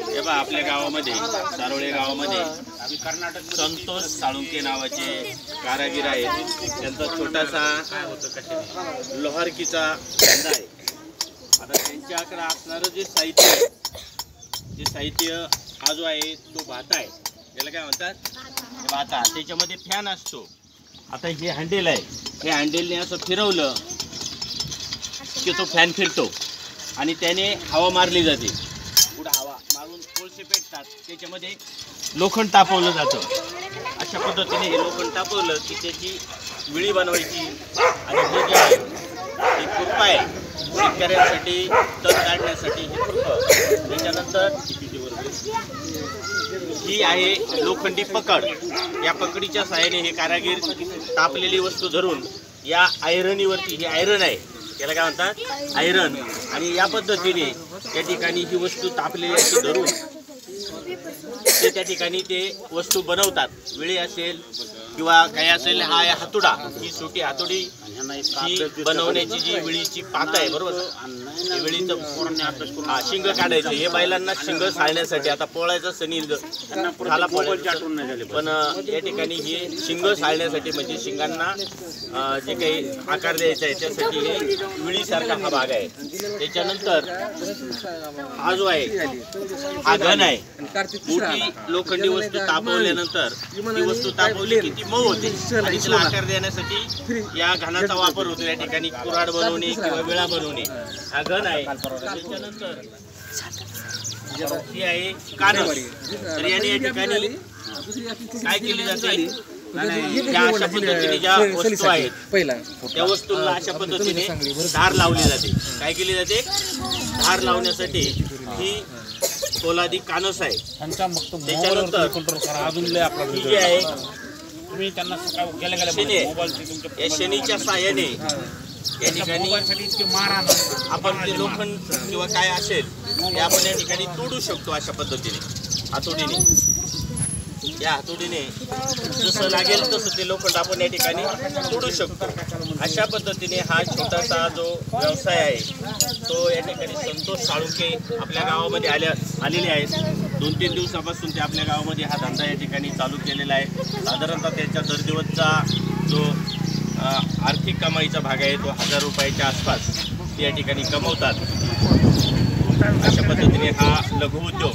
हे बा आपल्या गावामध्ये सारोळे गावामध्ये संतोष साळुंके नावाचे कारागीर आहेत. त्यांचा छोटासा लोहारकीचा धंदा आहे. आता त्यांच्याकडे असणारं जे साहित्य हा जो आहे तो भाता आहे. याला काय म्हणतात? भाता. त्याच्यामध्ये फॅन असतो. आता हे हँडेल आहे. हे हँडेलने असं फिरवलं की तो फॅन फिरतो आणि त्याने हवा मारली जाते. पुढे हवा मारून कोळसे पेटतात. त्याच्यामध्ये लोखंड तापवलं जातं. अशा पद्धतीने हे लोखंड तापवलं की त्याची विळी बनवायची. आणि हे जे आहे ते खुरपा आहे शेतकऱ्यांसाठी तण काढण्यासाठी हे खुरपं. त्याच्यानंतर ही आहे लोखंडी पकड. या पकडीच्या सहाय्याने हे कारागीर तापलेली वस्तू धरून या आयरनीवरती, ही आयरन आहे त्याला काय म्हणतात? आयरन. आणि या पद्धतीने त्या ठिकाणी ही वस्तू तापलेली अशी धरून ते त्या ठिकाणी ते वस्तू बनवतात. विळी असेल किंवा काही असेल. हा आहे हातोडा. ही छोटी हातोडी ही बनवण्याची जी विळीची पात आहे बरोबर. विळीचं हा शिंग काढायचं. हे बैलांना शिंग साळण्यासाठी. आता पोळायचा सण येईल झाला पण या ठिकाणी हे शिंग साळण्यासाठी म्हणजे शिंगांना जे काही आकार द्यायचा आहे त्यासाठी हे विळीसारखा हा भाग आहे. त्याच्यानंतर हा जो आहे हा घन आहे. मोठी लोखंडी वस्तू तापवल्यानंतर ती वस्तू तापवली की ती मऊ होते आणि तिला आकार देण्यासाठी या घनाचा वापर होतो. या ठिकाणी कुऱ्हाड बनवणे किंवा विळा बनवणे हा घन आहे. त्याच्यानंतर ही आहे कानस. तर याने या ठिकाणी काय केली जाते? ज्या अशा पद्धतीने ज्या वस्तू आहेत त्या वस्तूंना अशा पद्धतीने धार लावली जाते. काय केली जाते? धार लावण्यासाठी ही पोलादी कानस आहे. त्याच्यानंतर ही जी आहे शनी. या शनीच्या साह्याने या ठिकाणी आपण ते लोखंड किंवा काय असेल ते आपण या ठिकाणी तोडू शकतो. अशा पद्धतीने हातोडीने, या हातोडीने जसं लागेल तसं ते लोखंड आपण या ठिकाणी तोडू शकतो. अशा पद्धतीने हा छोटासा जो व्यवसाय आहे तो या ठिकाणी संतोष साळुंके आपल्या गावामध्ये आलेले आहेत. 2-3 दिवसापासून ते आपल्या गावामध्ये हा धंदा या ठिकाणी चालू केलेला आहे. साधारणतः त्याच्या दरदिवसचा जो आर्थिक कमाईचा भाग आहे तो 1000 रुपयाच्या आसपास ते या ठिकाणी कमवतात. अशा पद्धतीने हा लघुउद्योग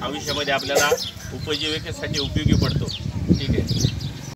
आयुष्यामध्ये आपल्याला उपजीविकेसाठी उपयोगी पडतो. ठीक आहे.